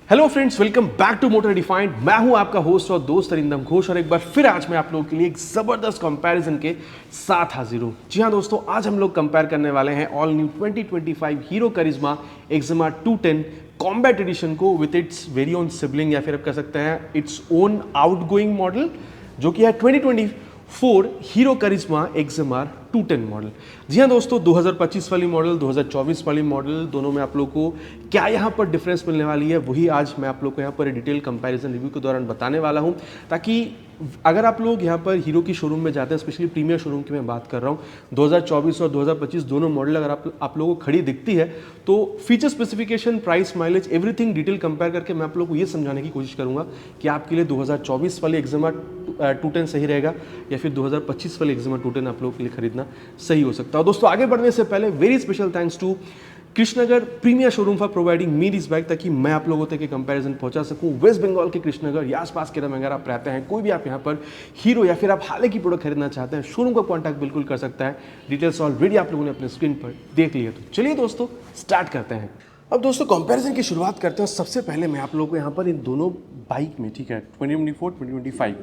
Hello friends, welcome back to Motor Defined. मैं हूं आपका होस्ट और दोस्त अरिंदम घोष और एक बार फिर आज मैं आप लोगों के लिए एक ज़बरदस्त कंपैरिजन के साथ हाजिर हूं। जी हां दोस्तों, आज हम लोग कंपेयर करने वाले हैं ऑल न्यू 2025 हीरो करिश्मा एक्जिमा 210 कॉम्बैट एडिशन को with its very own sibling या फिर आप कह सकते हैं इट्स ओन आउटगोइंग मॉडल, जो कि है 2024 हीरो करिश्मा एक्जिमा 210 मॉडल। जी हाँ दोस्तों, 2025 वाली मॉडल, 2024 वाली मॉडल, दोनों में आप लोग को क्या यहाँ पर डिफरेंस मिलने वाली है वही आज मैं आप लोग को यहाँ पर डिटेल कंपैरिजन रिव्यू के दौरान बताने वाला हूँ, ताकि अगर आप लोग यहाँ पर हीरो की शोरूम में जाते हैं, स्पेशली प्रीमियर शोरूम की मैं बात कर रहा हूँ, 2024 और 2025 दोनों मॉडल अगर आप लोगों को खड़ी दिखती है तो feature specification, price, mileage, everything detail compare करके मैं आप लोग को ये समझाने की कोशिश करूँगा कि आपके लिए 2024 वाली एक्जिमा 210 सही रहेगा या फिर 2025 वाली एक्जिमा 210 आप लोगों के लिए खरीदना सही हो सकता है। दोस्तों आगे बढ़ने से पहले very special thanks to Krishnanagar premier showroom for providing me this bike, ताकि मैं आप लोगों तक कंपैरिजन पहुंचा सकूं। वेस्ट बंगाल के कृष्णनगर या आसपास के अगर आप रहते हैं, कोई भी आप यहां पर हीरो या फिर आप हाल की प्रोडक्ट खरीदना चाहते हैं, शोरूम का कॉन्टैक्ट बिल्कुल कर सकता है। डिटेल्स ऑलरेडी आप लोगों ने अपने स्क्रीन पर देख लिया, तो चलिए दोस्तों स्टार्ट करते हैं। अब दोस्तों कंपैरिजन की शुरुआत करते हैं। सबसे पहले मैं आप लोगों को यहाँ पर इन दोनों बाइक में, ठीक है, 2024 2025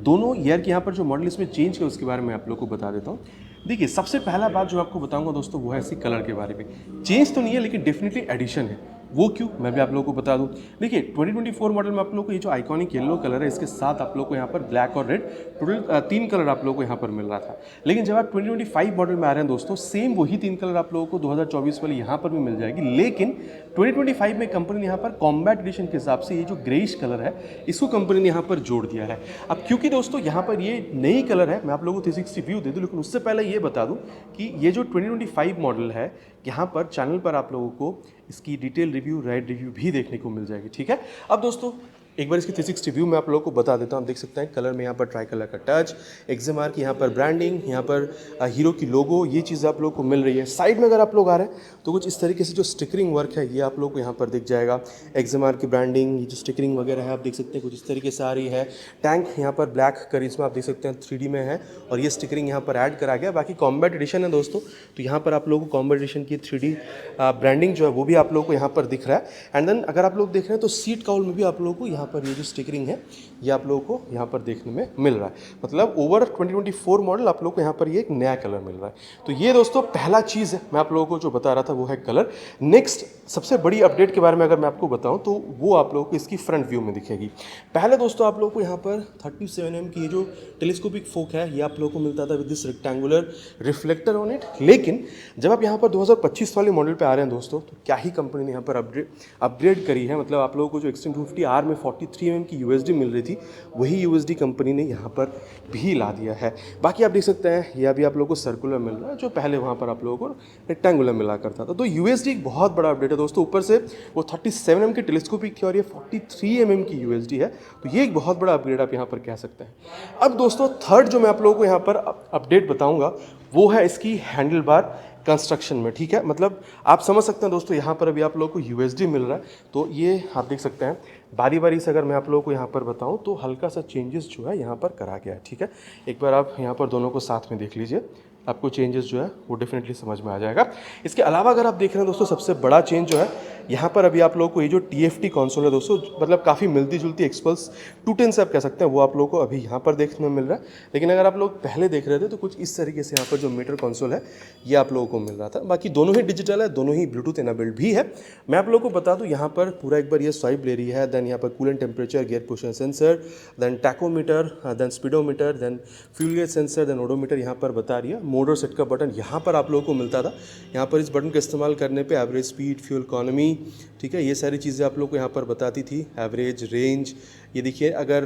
दोनों ईयर के यहाँ पर जो मॉडल इसमें चेंज किया उसके बारे में आप लोग को बता देता हूँ। देखिए, सबसे पहला बात जो आपको बताऊंगा दोस्तों वो है इसकी कलर के बारे में। चेंज तो नहीं है लेकिन डेफिनेटली एडिशन है। वो क्यों, मैं भी आप लोगों को बता दूं। देखिए 2024 मॉडल में आप लोगों को ये जो आइकॉनिक येलो कलर है, इसके साथ आप लोगों को यहाँ पर ब्लैक और रेड टोटल 3 कलर आप लोगों को यहाँ पर मिल रहा था। लेकिन जब आप 2025 मॉडल में आ रहे हैं दोस्तों, सेम वही 3 कलर आप लोगों को 2024 वाली यहाँ पर भी मिल जाएगी। लेकिन 2025 में कंपनी ने यहाँ पर कॉम्बैट एडिशन के हिसाब से ये जो ग्रेइश कलर है इसको कंपनी ने यहाँ पर जोड़ दिया है। अब क्योंकि दोस्तों यहाँ पर ये नई कलर है, मैं आप लोगों को 360 व्यू दे दूँ, लेकिन उससे पहले ये बता दूँ कि ये जो 2025 मॉडल है, यहाँ पर चैनल पर आप लोगों को इसकी डिटेल रिव्यू, राइड रिव्यू भी देखने को मिल जाएगी। ठीक है, अब दोस्तों एक बार इसकी 360 व्यू मैं आप लोगों को बता देता हूँ। आप देख सकते हैं कलर में यहाँ पर ट्राई कलर का टच, एक्जिमार की यहाँ पर ब्रांडिंग, यहाँ पर हीरो की लोगो, ये चीज़ आप लोगों को मिल रही है। साइड में अगर आप लोग आ रहे हैं तो कुछ इस तरीके से जो स्टिकरिंग वर्क है ये आप लोग को यहाँ पर दिख जाएगा। एक्जिमार की ब्रांडिंग, ये जो स्टिकरिंग वगैरह है आप देख सकते हैं कुछ इस तरीके से आ रही है। टैंक यहाँ पर ब्लैक करिश्मा आप देख सकते हैं 3D में है और ये स्टिकरिंग यहाँ पर ऐड करा गया। बाकी कॉम्बैट एडिशन है दोस्तों, तो यहाँ पर आप लोगों को कॉम्बैट एडिशन की 3D ब्रांडिंग जो है वो भी आप लोगों को यहाँ पर दिख रहा है। एंड देन अगर आप लोग देख रहे हैं तो सीट काउल में भी आप लोगों को यहाँ पर ये जो स्टिकरिंग है ये आप लोगों को यहाँ पर देखने में मिल रहा है। मतलब ओवर 2024 मॉडल आप लोगों को यहाँ पर ये एक नया कलर मिल रहा है। तो ये दोस्तों पहला चीज़ है मैं आप लोगों को जो बता रहा था वो है कलर। नेक्स्ट सबसे बड़ी अपडेट के बारे में अगर मैं आपको बताऊं तो वो आप लोगों को इसकी फ्रंट व्यू में दिखेगी। पहले दोस्तों आप लोगों को यहाँ पर 37 mm की ये जो टेलीस्कोपिक फोक है ये आप लोगों को मिलता था with this rectangular reflector on it. लेकिन जब आप यहाँ पर 2025 वाले मॉडल पे आ रहे हैं दोस्तों, तो क्या ही कंपनी ने यहाँ पर अपग्रेड करी है। मतलब आप लोगों को जो एक्सट्रीम 250R में 43 mm की USD मिल रही थी, वही USD कंपनी ने यहाँ पर भी ला दिया है। बाकी आप देख सकते हैं यह भी आप लोगों को सर्कुलर मिल रहा है, जो पहले वहाँ पर आप लोगों को रेक्टेंगुलर मिला करता था। तो USD एक बहुत बड़ा अपडेट है दोस्तों। ऊपर से वो 37 mm की टेलीस्कोपिक थी और ये 43 mm की USD है, तो ये एक बहुत बड़ा अपग्रेड आप यहाँ पर कह सकते हैं। अब दोस्तों थर्ड जो मैं आप लोगों को यहाँ पर अपडेट बताऊँगा वो है इसकी हैंडल बार कंस्ट्रक्शन में। ठीक है, मतलब आप समझ सकते हैं दोस्तों यहाँ पर अभी आप लोगों को USD मिल रहा है, तो ये आप देख सकते हैं बारी बारी से अगर मैं आप लोगों को यहाँ पर बताऊँ तो हल्का सा चेंजेस जो है यहाँ पर करा गया है। ठीक है, एक बार आप यहाँ पर दोनों को साथ में देख लीजिए, आपको चेंजेस जो है वो डेफिनेटली समझ में आ जाएगा। इसके अलावा अगर आप देख रहे हैं दोस्तों, सबसे बड़ा चेंज जो है यहाँ पर अभी आप लोगों को ये जो TFT कंसोल है दोस्तों, मतलब काफ़ी मिलती जुलती एक्सपल्स 210 से आप कह सकते हैं, वो आप लोगों को अभी यहाँ पर देखने में मिल रहा है। लेकिन अगर आप लोग पहले देख रहे थे तो कुछ इस तरीके से यहाँ पर जो मीटर कंसोल है ये आप लोगों को मिल रहा था। बाकी दोनों ही डिजिटल है, दोनों ही ब्लूटूथ इनेबल्ड भी है। मैं आप लोगों को बता दूँ यहाँ पर पूरा एक बार ये स्वाइप ले रही है। देन यहाँ पर coolant temperature, gear position sensor, then tachometer, then speedometer, then fuel gauge sensor, then odometer यहाँ पर बता रही है। मोड और सेट का बटन यहाँ पर आप लोगों को मिलता था। यहाँ पर इस बटन का इस्तेमाल करने पे एवरेज स्पीड, फ्यूल इकोनॉमी, ठीक है, ये सारी चीज़ें आप लोग को यहाँ पर बताती थी। एवरेज रेंज, ये देखिए अगर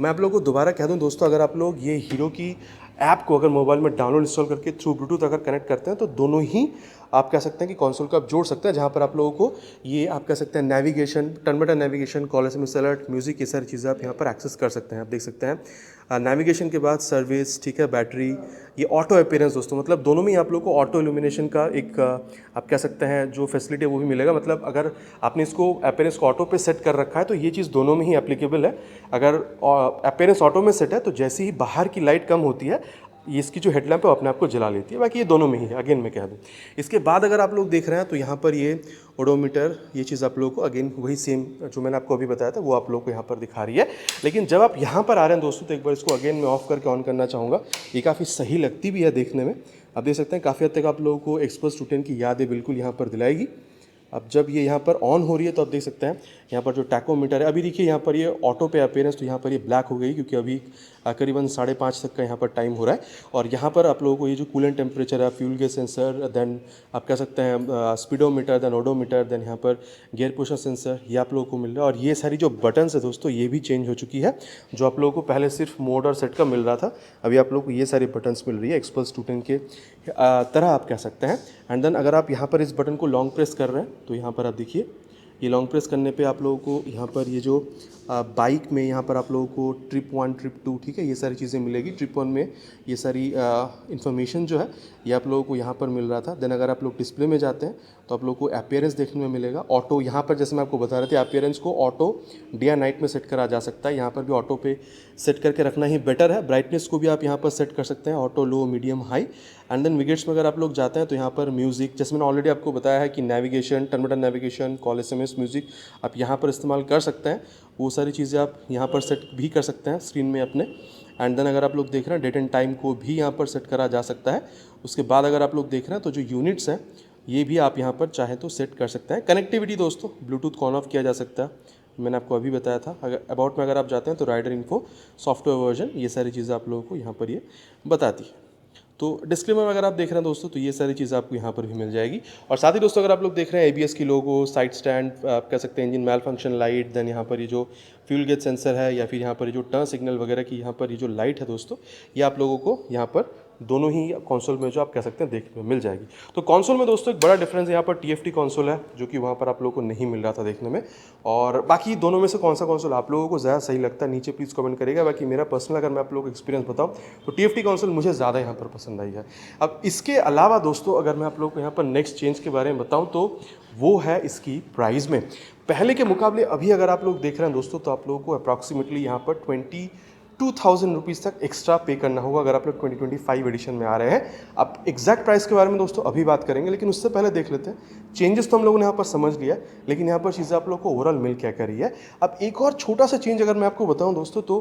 मैं आप लोगों को दोबारा कह दूँ दोस्तों, अगर आप लोग ये हीरो की ऐप को अगर मोबाइल में डाउनलोड इंस्टॉल करके थ्रू ब्लूटूथ अगर कनेक्ट करते हैं तो दोनों ही आप कह सकते हैं कि कंसोल को आप जोड़ सकते हैं, जहाँ पर आप लोगों को ये आप कह सकते हैं navigation, turn by turn navigation, call SMS alert, music, ये सारी चीज़ें आप यहाँ पर एक्सेस कर सकते हैं। आप देख सकते हैं नेविगेशन के बाद सर्विस, ठीक है, बैटरी, ये ऑटो अपीयरेंस दोस्तों, मतलब दोनों में आप लोग को ऑटो इल्यूमिनेशन का एक आप कह सकते हैं जो फैसिलिटी है वो भी मिलेगा। मतलब अगर आपने इसको अपीयरेंस को ऑटो पे सेट कर रखा है तो ये चीज़ दोनों में ही एप्लीकेबल है। अगर अपीयरेंस ऑटो में सेट है तो जैसे ही बाहर की लाइट कम होती है ये इसकी जो हेडलैम्प है वो अपने आप को जला लेती है। बाकी ये दोनों में ही है, अगेन मैं कह दूँ। इसके बाद अगर आप लोग देख रहे हैं तो यहाँ पर ये ओडोमीटर, ये चीज़ आप लोगों को अगेन वही सेम जो मैंने आपको अभी बताया था वो आप लोगों को यहाँ पर दिखा रही है। लेकिन जब आप यहाँ पर आ रहे हैं दोस्तों तो एक बार इसको अगेन मैं ऑफ करके ऑन करना चाहूँगा। ये काफ़ी सही लगती भी है देखने में। आप देख सकते हैं काफ़ी हद तक आप लोगों को एक्सपर्ट स्टूडेंट की यादें बिल्कुल यहाँ पर दिलाएगी। अब जब ये यहाँ पर ऑन हो रही है तो आप देख सकते हैं यहाँ पर जो टैकोमीटर है, अभी देखिए यहाँ पर ये ऑटो पे अपीयरेंस, तो यहाँ पर ये ब्लैक हो गई क्योंकि अभी करीबन 5:30 तक का यहाँ पर टाइम हो रहा है। और यहाँ पर आप लोगों को ये जो कूलेंट टेम्परेचर है, फ्यूल गैस सेंसर, देन आप कह सकते हैं स्पीडोमीटर, देन ओडोमीटर, देन यहाँ पर गियर पुशर सेंसर, ये आप लोगों को मिल रहा है। और ये सारी जो बटन्स है दोस्तों ये भी चेंज हो चुकी है। जो आप लोगों को पहले सिर्फ मोड और सेट का मिल रहा था, अभी आप लोगों को ये सारी बटन्स मिल रही है एक्सपर्ट स्टूडेंट के तरह आप कह सकते हैं। एंड देन अगर आप यहाँ पर इस बटन को लॉन्ग प्रेस कर रहे हैं तो यहाँ पर आप देखिए ये लॉन्ग प्रेस करने पे आप लोगों को यहाँ पर ये जो बाइक में यहाँ पर आप लोगों को ट्रिप 1, ट्रिप 2, ठीक है, ये सारी चीज़ें मिलेगी। ट्रिप 1 में ये सारी इन्फॉर्मेशन जो है ये आप लोगों को यहाँ पर मिल रहा था। देन अगर आप लोग डिस्प्ले में जाते हैं तो आप लोगों को अपीयरेंस देखने में मिलेगा। ऑटो यहाँ पर जैसे मैं आपको बता रहे थे अपीयरेंस को ऑटो डे या नाइट में सेट करा जा सकता है। यहाँ पर भी ऑटो पे सेट करके रखना ही बेटर है। ब्राइटनेस को भी आप यहाँ पर सेट कर सकते हैं, auto, low, medium, high. And then wickets में अगर आप लोग जाते हैं तो यहाँ पर म्यूज़िक, जैसे मैंने ऑलरेडी आपको बताया है कि navigation, turn by turn navigation, call, SMS, music आप यहाँ पर इस्तेमाल कर सकते हैं। वो सारी चीज़ें आप यहाँ पर सेट भी कर सकते हैं स्क्रीन में अपने। एंड देन अगर आप लोग देख रहे हैं डेट एंड टाइम को भी यहाँ पर सेट करा जा सकता है। उसके बाद अगर आप लोग देख रहे हैं तो जो यूनिट्स हैं ये भी आप यहाँ पर चाहे तो सेट कर सकते हैं। कनेक्टिविटी दोस्तों ब्लूटूथ ऑन ऑफ किया जा सकता है, मैंने आपको अभी बताया था। अगर अबाउट में अगर आप जाते हैं तो राइडर इन्फो, सॉफ्टवेयर वर्जन, ये सारी चीज़ें आप लोगों को यहाँ पर ये बताती है। तो डिस्क्लेमर में अगर आप देख रहे हैं दोस्तों तो ये सारी चीज़ें आपको यहाँ पर भी मिल जाएगी। और साथ ही दोस्तों अगर आप लोग देख रहे हैं ABS की लोगो, साइड स्टैंड, आप कह सकते हैं इंजन मैल फंक्शन लाइट, देन यहाँ पर ये जो फ्यूल गेज सेंसर है या फिर यहाँ पर ये जो टर्न सिग्नल वगैरह की यहाँ पर ये जो लाइट है दोस्तों, ये आप लोगों को यहाँ पर दोनों ही कंसोल में जो आप कह सकते हैं देखने में मिल जाएगी। तो कंसोल में दोस्तों एक बड़ा डिफरेंस यहाँ पर TFT कंसोल है जो कि वहाँ पर आप लोगों को नहीं मिल रहा था देखने में। और बाकी दोनों में से कौन सा कंसोल आप लोगों को ज़्यादा सही लगता है नीचे प्लीज़ कमेंट करिएगा। बाकी मेरा पर्सनल अगर मैं आप लोगों को एक्सपीरियंस बताऊँ तो TFT कंसोल मुझे ज़्यादा यहाँ पर पसंद आई है। अब इसके अलावा दोस्तों अगर मैं आप लोगों को यहाँ पर नेक्स्ट चेंज के बारे में बताऊँ तो वो है इसकी प्राइस में। पहले के मुकाबले अभी अगर आप लोग देख रहे हैं दोस्तों तो आप लोगों को अप्रॉक्सीमेटली यहाँ पर 22,000 रुपीज़ तक एक्स्ट्रा पे करना होगा अगर आप लोग 2025 एडिशन में आ रहे हैं। अब एग्जैक्ट प्राइस के बारे में दोस्तों अभी बात करेंगे, लेकिन उससे पहले देख लेते हैं चेंजेस तो हम लोगों ने यहाँ पर समझ लिया, लेकिन यहाँ पर चीज़ें आप लोग को ओवरऑल मिल क्या कर रही है। अब एक और छोटा सा चेंज अगर मैं आपको बताऊँ दोस्तों तो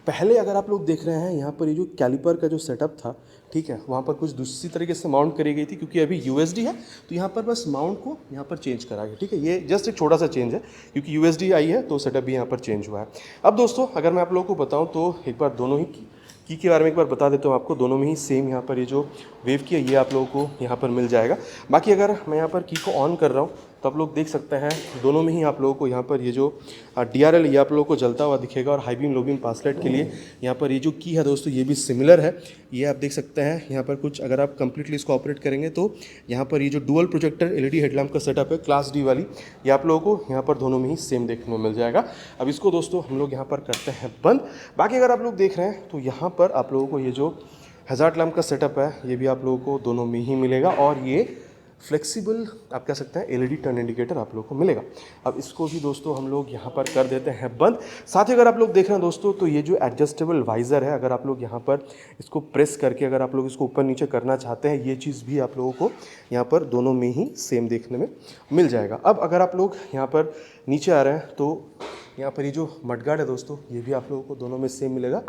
पहले अगर आप लोग देख रहे हैं यहाँ पर ये जो कैलिपर का जो सेटअप था, ठीक है, वहाँ पर कुछ दूसरी तरीके से माउंट करी गई थी क्योंकि अभी USD है तो यहाँ पर बस माउंट को यहाँ पर चेंज करा गया, ठीक है। ये जस्ट एक छोटा सा चेंज है क्योंकि USD आई है तो सेटअप भी यहाँ पर चेंज हुआ है। अब दोस्तों अगर मैं आप लोगों को बताऊँ तो एक बार दोनों ही की के बारे में एक बार बता देता हूँ आपको। दोनों में ही सेम यहाँ पर ये जो वेव की है ये आप लोगों को यहाँ पर मिल जाएगा। बाकी अगर मैं यहाँ पर की को ऑन कर रहा हूँ तो आप लोग देख सकते हैं दोनों में ही आप लोगों को यहाँ पर ये जो DRL ये आप लोगों को जलता हुआ दिखेगा। और हाई बीम लो बीम पासलाइट के लिए यहाँ पर ये जो की है दोस्तों ये भी सिमिलर है। ये आप देख सकते हैं यहाँ पर कुछ अगर आप कंप्लीटली इसको ऑपरेट करेंगे तो यहाँ पर ये जो डुअल प्रोजेक्टर LED हेडलैम्प का सेटअप है क्लास D वाली, ये आप लोगों को यहाँ पर दोनों में ही सेम देखने को मिल जाएगा। अब इसको दोस्तों हम लोग यहाँ पर करते हैं बंद। बाकी अगर आप लोग देख रहे हैं तो यहाँ पर आप लोगों को ये जो हैज़ार्ड लैम्प का सेटअप है ये भी आप लोगों को दोनों में ही मिलेगा। और ये फ्लेक्सिबल आप कह सकते हैं LED टर्न इंडिकेटर आप लोगों को मिलेगा। अब इसको भी दोस्तों हम लोग यहाँ पर कर देते हैं बंद। साथ ही अगर आप लोग देख रहे हैं दोस्तों तो ये जो एडजस्टेबल वाइज़र है, अगर आप लोग यहाँ पर इसको प्रेस करके अगर आप लोग इसको ऊपर नीचे करना चाहते हैं, ये चीज़ भी आप लोगों को यहाँ पर दोनों में ही सेम देखने में मिल जाएगा। अब अगर आप लोग यहाँ पर नीचे आ रहे हैं तो यहाँ पर ये जो मडगार्ड है दोस्तों ये भी आप लोगों को दोनों में सेम मिलेगा।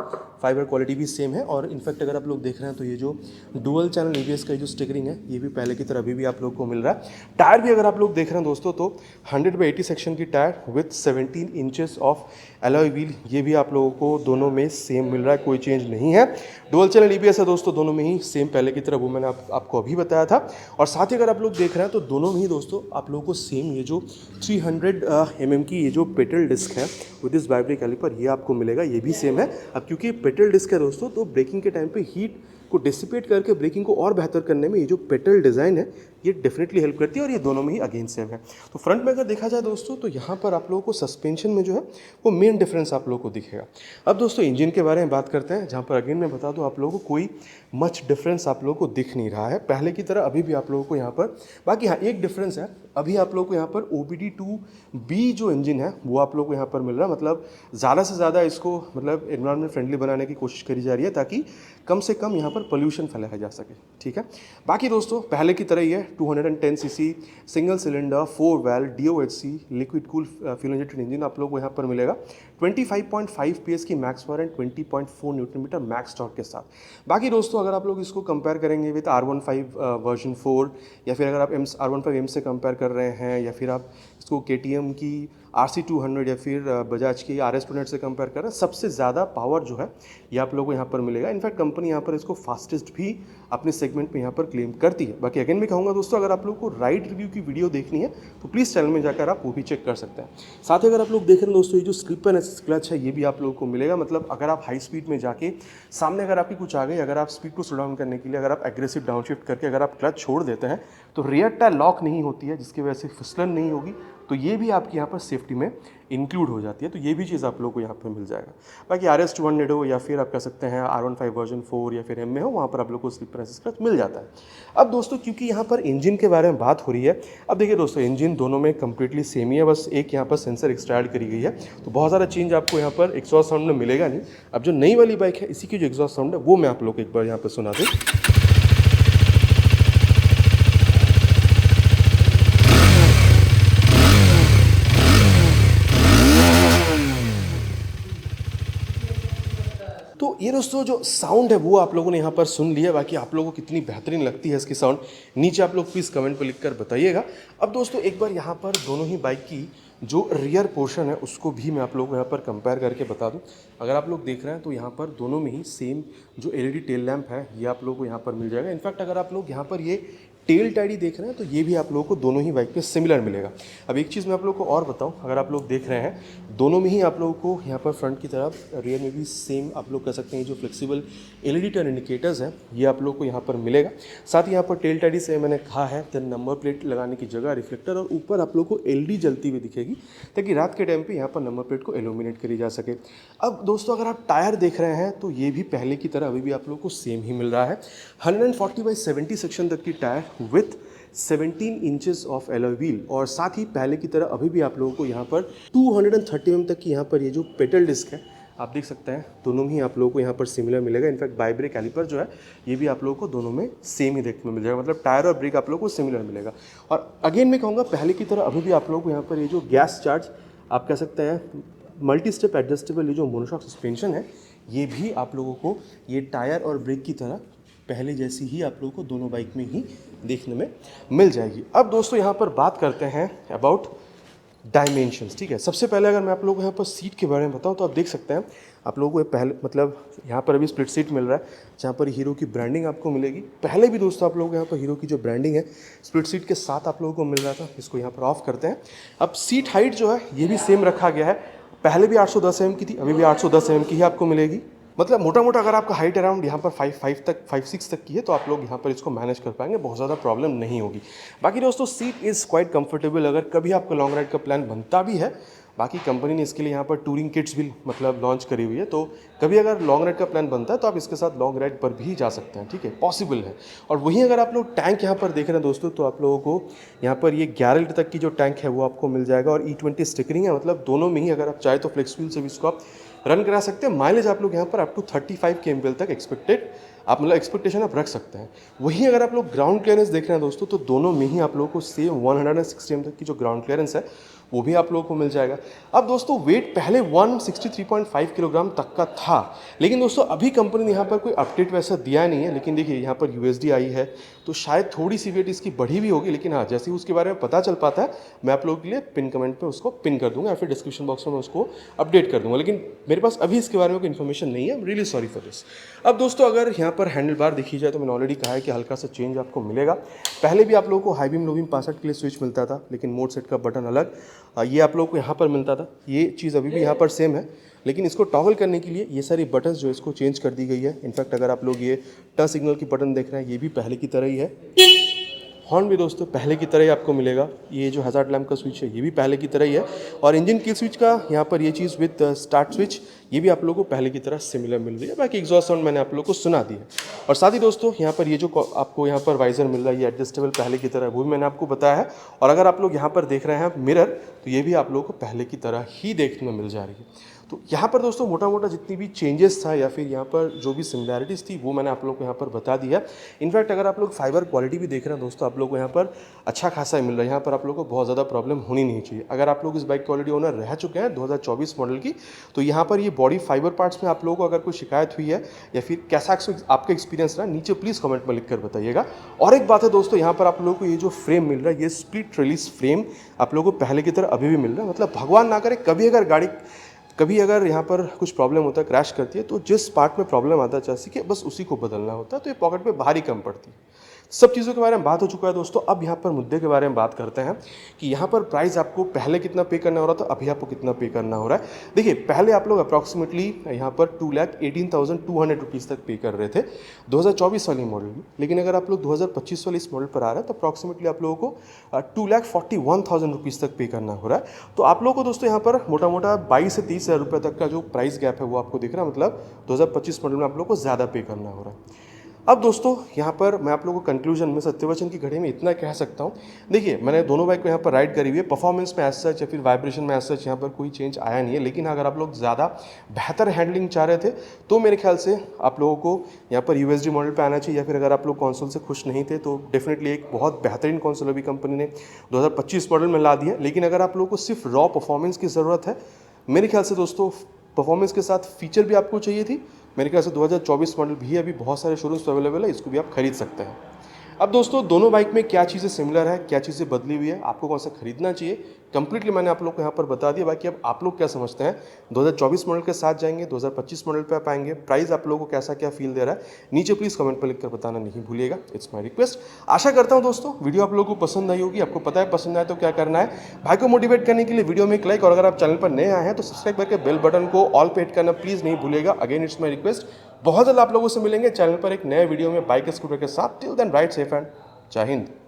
फाइबर क्वालिटी भी सेम है। और इनफैक्ट अगर आप लोग देख रहे हैं तो ये जो डुअल चैनल ABS का जो स्टिकरिंग है ये भी पहले की तरह अभी भी आप लोगों को मिल रहा है। टायर भी अगर आप लोग देख रहे हैं दोस्तों तो 100/80 सेक्शन की tyre with 17 inches of alloy wheel, ये भी आप लोगों को दोनों में सेम मिल रहा है, कोई चेंज नहीं है। डुअल चैनल ABS है दोस्तों दोनों में ही सेम पहले की तरह, वो मैंने आपको अभी बताया था। और साथ ही अगर आप लोग देख रहे हैं तो दोनों में ही दोस्तों आप लोगों को सेम ये जो 300 mm की ये जो पेडल डिस्क है विद दिस वाइब्रेट कैलिपर ये आपको मिलेगा, ये भी सेम है। अब क्योंकि पेडल डिस्क है दोस्तों तो ब्रेकिंग के टाइम पे हीट को डिसिपेट करके ब्रेकिंग को और बेहतर करने में ये जो पेडल डिज़ाइन है ये डेफिनेटली हेल्प करती है और ये दोनों में ही अगेन सेम है। तो फ्रंट में अगर देखा जाए दोस्तों तो यहाँ पर आप लोगों को सस्पेंशन में जो है वो मेन डिफरेंस आप लोगों को दिखेगा। अब दोस्तों इंजन के बारे में बात करते हैं, जहाँ पर अगेन मैं बता दूँ आप लोगों को कोई मच डिफरेंस आप लोगों को दिख नहीं रहा है पहले की तरह अभी भी आप लोगों को यहाँ पर। बाकी हाँ एक डिफरेंस है, अभी आप लोगों को यहाँ पर OBD2B जो इंजन है वो आप लोगों को यहाँ पर मिल रहा है। मतलब ज़्यादा से ज़्यादा इसको मतलब एनवायरनमेंट फ्रेंडली बनाने की कोशिश करी जा रही है ताकि कम से कम यहाँ पर पोल्यूशन फैलाया जा सके, ठीक है। बाकी दोस्तों पहले की तरह ही है 210 CC single cylinder 4 valve DOHC liquid cool fuel injected engine आप लोगों को यहाँ पर मिलेगा। 25.5 PS की max power and 20.4 newton metre max torque के साथ। बाकी दोस्तों अगर आप लोग इसको कंपेयर करेंगे विद R15 वर्जन 4 या फिर अगर आप R15M से कंपेयर कर रहे हैं या फिर आप इसको KTM की RC200 या फिर बजाज की RS200 से कंपेयर कर रहे हैं, सबसे ज़्यादा पावर जो है ये आप लोगों को यहाँ पर मिलेगा। इनफैक्ट कंपनी यहाँ पर इसको फास्टेस्ट भी अपने सेगमेंट में यहाँ पर क्लेम करती है। बाकी अगेन मैं कहूँगा दोस्तों अगर आप लोगों को राइड रिव्यू की वीडियो देखनी है तो प्लीज़ चैनल में जाकर आप वो भी चेक कर सकते हैं। साथ ही अगर आप लोग देख रहे हैं दोस्तों ये जो स्लिप एंड असिस्ट क्लच है ये भी आप लोगों को मिलेगा। मतलब अगर आप हाई स्पीड में जाके सामने अगर आपकी कुछ आ गई, अगर आप स्पीड को स्लो डाउन करने के लिए अगर आप एग्रेसिव डाउनशिफ्ट करके अगर आप क्लच छोड़ देते हैं तो रियर टायर लॉक नहीं होती है, जिसकी वजह से फिसलन नहीं होगी, तो ये भी आपके यहाँ पर सेफ्टी में इंक्लूड हो जाती है। तो ये भी चीज़ आप लोगों को यहाँ पर मिल जाएगा। बाकी RS200 हो या फिर आप कह सकते हैं R15 वर्जन 4 या फिर M में हो, वहाँ पर आप लोग को स्लिप एंड असिस्ट क्लच मिल जाता है। अब दोस्तों क्योंकि यहाँ पर इंजन के बारे में बात हो रही है, अब देखिए दोस्तों इंजन दोनों में कंप्लीटली सेम ही है, बस एक यहाँ पर सेंसर एक्स्ट्रा ऐड करी गई है। तो बहुत सारा चेंज आपको यहाँ पर एग्जॉस्ट साउंड में मिलेगा नहीं। अब जो नई वाली बाइक है इसी की जो एग्जॉस्ट साउंड है वो मैं आप लोग को एक बार यहाँ पर सुना दूँ। तो ये दोस्तों जो साउंड है वो आप लोगों ने यहाँ पर सुन लिया। बाकी आप लोगों को कितनी बेहतरीन लगती है इसकी साउंड नीचे आप लोग प्लीज़ कमेंट पर लिखकर बताइएगा। अब दोस्तों एक बार यहाँ पर दोनों ही बाइक की जो रियर पोर्शन है उसको भी मैं आप लोगों को यहाँ पर कंपेयर करके बता दूं। अगर आप लोग देख रहे हैं तो यहाँ पर दोनों में ही सेम जो LED टेल लैंप है ये आप लोगों को यहाँ पर मिल जाएगा। इनफैक्ट अगर आप लोग यहाँ पर ये टेल टाइडी देख रहे हैं तो ये भी आप लोगों को दोनों ही बाइक पे सिमिलर मिलेगा। अब एक चीज़ मैं आप लोगों को और बताऊं, अगर आप लोग देख रहे हैं दोनों में ही आप लोगों को यहाँ पर फ्रंट की तरफ रियर में भी सेम आप लोग कह सकते हैं जो फ्लेक्सिबल LED टर्न इंडिकेटर्स हैं ये आप लोग को यहाँ पर मिलेगा। साथ ही यहाँ पर टेल टाइडी से मैंने कहा है तो नंबर प्लेट लगाने की जगह रिफ्लेक्टर और ऊपर आप लोग को LED जलती हुई दिखेगी ताकि रात के टाइम पर यहाँ पर नंबर प्लेट को इल्यूमिनेट करी जा सके। अब दोस्तों अगर आप टायर देख रहे हैं तो ये भी पहले की तरह अभी भी आप लोग को सेम ही मिल रहा है। 140/70 सेक्शन तक की tyre with 17 inches of alloy wheel और साथ ही पहले की तरह अभी भी आप लोगों को यहाँ पर 230 mm तक की यहाँ पर ये जो पेडल डिस्क है आप देख सकते हैं दोनों ही आप लोगों को यहाँ पर सिमिलर मिलेगा। इनफैक्ट बाई ब्रेक कैलिपर जो है ये भी आप लोगों को दोनों में सेम ही देखने में मिल जाएगा। मतलब टायर और ब्रेक आप लोगों को सिमिलर मिलेगा। और अगेन मैं कहूँगा पहले की तरह अभी भी आप लोगों को यहाँ पर ये जो गैस चार्ज आप कह सकते हैं मल्टी स्टेप एडजस्टेबल ये जो मोनोशॉक सस्पेंशन है ये भी आप लोगों को ये टायर और ब्रेक की तरह पहले जैसी ही आप लोगों को दोनों बाइक में ही देखने में मिल जाएगी। अब दोस्तों यहाँ पर बात करते हैं अबाउट डायमेंशंस, ठीक है। सबसे पहले अगर मैं आप लोगों को यहाँ पर सीट के बारे में बताऊँ तो आप देख सकते हैं आप लोगों को पहले मतलब यहाँ पर अभी स्प्लिट सीट मिल रहा है जहाँ पर हीरो की ब्रांडिंग आपको मिलेगी। पहले भी दोस्तों आप लोगों को यहाँ पर हीरो की जो ब्रांडिंग है स्प्लिट सीट के साथ आप लोगों को मिल रहा था। इसको यहाँ पर ऑफ करते हैं। अब सीट हाइट जो है ये भी सेम रखा गया है। पहले भी 810 mm की थी, अभी भी 810 mm की ही आपको मिलेगी। मतलब मोटा मोटा अगर आपका हाइट अराउंड यहाँ पर 5'6" तक की है तो आप लोग यहाँ पर इसको मैनेज कर पाएंगे, बहुत ज़्यादा प्रॉब्लम नहीं होगी। बाकी दोस्तों सीट इज़ क्वाइट कंफर्टेबल अगर कभी आपका लॉन्ग राइड का प्लान बनता भी है। बाकी कंपनी ने इसके लिए यहाँ पर टूरिंग किट्स भी मतलब लॉन्च करी हुई है, तो कभी अगर लॉन्ग राइड का प्लान बनता है तो आप इसके साथ लॉन्ग राइड पर भी जा सकते हैं, ठीक है, पॉसिबल है। और वहीं अगर आप लोग टैंक यहाँ पर देख रहे हैं दोस्तों तो आप लोगों को यहाँ पर ये 11 लीटर तक की जो टैंक है वो आपको मिल जाएगा और E20 स्टिकरिंग है। मतलब दोनों में ही अगर आप चाहे तो फ्लेक्स व्हील से भी इसको आप रन करा सकते हैं। माइलेज आप लोग यहाँ पर अप टू 35 kmpl तक एक्सपेक्टेशन आप रख सकते हैं। वहीं अगर आप लोग ग्राउंड क्लियरेंस देख रहे हैं दोस्तों तो दोनों में ही आप लोगों को सेम 160 mm तक की जो ग्राउंड क्लियरेंस है वो भी आप लोगों को मिल जाएगा। अब दोस्तों वेट पहले 163.5 किलोग्राम तक का था, लेकिन दोस्तों अभी कंपनी ने यहाँ पर कोई अपडेट वैसा दिया नहीं है। लेकिन देखिए यहाँ पर USD आई है तो शायद थोड़ी सी वेट इसकी बढ़ी भी होगी, लेकिन हाँ जैसे ही उसके बारे में पता चल पाता है मैं आप लोगों के लिए पिन कमेंट पे उसको पिन कर दूंगा या फिर डिस्क्रिप्शन बॉक्स में मैं उसको अपडेट कर दूंगा। लेकिन मेरे पास अभी इसके बारे में कोई इन्फॉर्मेशन नहीं है। I am really sorry for this. अब दोस्तों अगर यहाँ पर हैंडल बार देखी जाए तो मैंने ऑलरेडी कहा है कि हल्का सा चेंज आपको मिलेगा। पहले भी आप लोगों को हाई बीम लो बीम 65 के लिए स्विच मिलता था, लेकिन मोड सेट का बटन अलग ये आप लोगों को यहाँ पर मिलता था। ये चीज़ अभी भी यहाँ पर सेम है, लेकिन इसको टॉगल करने के लिए ये सारी बटन्स जो इसको चेंज कर दी गई है। इनफैक्ट अगर आप लोग ये टच सिग्नल की बटन देख रहे हैं ये भी पहले की तरह ही है। हॉर्न भी दोस्तों पहले की तरह ही आपको मिलेगा। ये जो हज़ार्ड लैम्प का स्विच है ये भी पहले की तरह ही है, और इंजन की स्विच का यहाँ पर ये चीज़ विद स्टार्ट स्विच ये भी आप लोगों को पहले की तरह सिमिलर मिल रही है। बाकी एग्जॉस्ट साउंड मैंने आप लोगों को सुना दिया। और साथ ही दोस्तों यहाँ पर ये जो आपको यहाँ पर वाइजर मिल रहा है ये एडजस्टेबल पहले की तरह, वो भी मैंने आपको बताया है। और अगर आप लोग यहाँ पर देख रहे हैं मिरर, तो ये भी आप लोगों को पहले की तरह ही देखने में मिल जा रही है। तो यहाँ पर दोस्तों मोटा मोटा जितनी भी चेंजेस था या फिर यहाँ पर जो भी सिमिलैरिटीज़ थी वो मैंने आप लोग को यहाँ पर बता दिया। इनफैक्ट अगर आप लोग फाइबर क्वालिटी भी देख रहे हैं दोस्तों, आप लोग को यहाँ पर अच्छा खासा मिल रहा है। यहाँ पर आप लोग को बहुत ज़्यादा प्रॉब्लम होनी नहीं चाहिए। अगर आप लोग इस बाइक के ऑलरेडी ओनर रह चुके हैं 2024 मॉडल की, तो यहाँ पर ये बॉडी फाइबर पार्ट्स में आप लोगों को अगर कोई शिकायत हुई है या फिर कैसा आपका एक्सपीरियंस रहा, नीचे प्लीज़ कमेंट में लिख कर बताइएगा। और एक बात है दोस्तों, यहाँ पर आप लोगों को ये जो फ्रेम मिल रहा है ये स्प्लिट रिलीज फ्रेम आप लोगों को पहले की तरह अभी भी मिल रहा है। मतलब भगवान ना करे कभी अगर यहाँ पर कुछ प्रॉब्लम होता है, क्रैश करती है, तो जिस पार्ट में प्रॉब्लम आता है चैसी के बस उसी को बदलना होता है, तो ये पॉकेट पे भारी कम पड़ती है। सब चीज़ों के बारे में बात हो चुका है दोस्तों। अब यहाँ पर मुद्दे के बारे में बात करते हैं कि यहाँ पर प्राइस आपको पहले कितना पे करना हो रहा था, अभी आपको कितना पे करना हो रहा है। देखिए पहले आप लोग अप्रॉक्सीमेटली यहाँ पर 2,18,200 रुपीज़ तक पे कर रहे थे 2024 वाली मॉडल में, लेकिन अगर आप लोग 2025 वाली इस मॉडल पर आ रहे हैं तो अप्रॉक्सीमेटली आप लोगों को 2,41,000 रुपीज़ तक पे करना हो रहा है। तो आप लोगों को दोस्तों यहाँ पर मोटा मोटा 22 से 30 हज़ार रुपये तक का जो प्राइस गैप है वो आपको दिख रहा है। मतलब 2025 मॉडल में आप लोग को ज़्यादा पे करना हो रहा है। अब दोस्तों यहाँ पर मैं आप लोगों को कंक्लूजन में सत्यवचन की घड़ी में इतना कह सकता हूँ। देखिए मैंने दोनों बाइक को यहाँ पर राइड करी हुई है, परफॉर्मेंस में एज सच या फिर वाइब्रेशन में एज सच यहाँ पर कोई चेंज आया नहीं है। लेकिन अगर आप लोग ज़्यादा बेहतर हैंडलिंग चाह रहे थे तो मेरे ख्याल से आप लोगों को यहाँ पर यूएसडी मॉडल पे आना चाहिए, या फिर अगर आप लोग कंसोल से खुश नहीं थे तो डेफिनेटली एक बहुत बेहतरीन कंसोल अभी कंपनी ने 2025 मॉडल में ला दी है। लेकिन अगर आप लोगों को सिर्फ रॉ परफॉर्मेंस की ज़रूरत है, मेरे ख्याल से दोस्तों परफॉर्मेंस के साथ फीचर भी आपको चाहिए थी, मेरे ख्याल से 2024 मॉडल भी अभी बहुत सारे शोरूम्स पर अवेलेबल है, इसको भी आप खरीद सकते हैं। अब दोस्तों दोनों बाइक में क्या चीज़ें सिमिलर है, क्या चीज़ें बदली हुई है, आपको कौन सा खरीदना चाहिए, कंप्लीटली मैंने आप लोग को यहाँ पर बता दिया। बाकी अब आप लोग क्या समझते हैं, 2024 मॉडल के साथ जाएंगे, 2025 मॉडल पे आप आएंगे, प्राइस आप लोगों को कैसा क्या फील दे रहा है, नीचे प्लीज़ कमेंट पर लिखकर बताना नहीं भूलिएगा। It's my request. आशा करता हूँ दोस्तों वीडियो आप लोगों को पसंद आई होगी। आपको पता है पसंद आए तो क्या करना है, भाई को मोटिवेट करने के लिए वीडियो में एक लाइक, और अगर आप चैनल पर नए आए हैं तो सब्सक्राइब करके बेल बटन को ऑल पे हिट करना प्लीज़ नहीं भूलिएगा। Again it's my request. बहुत जल्द आप लोगों से मिलेंगे चैनल पर एक नए वीडियो में बाइक स्कूटर के साथ। Till then ride safe and Jai Hind.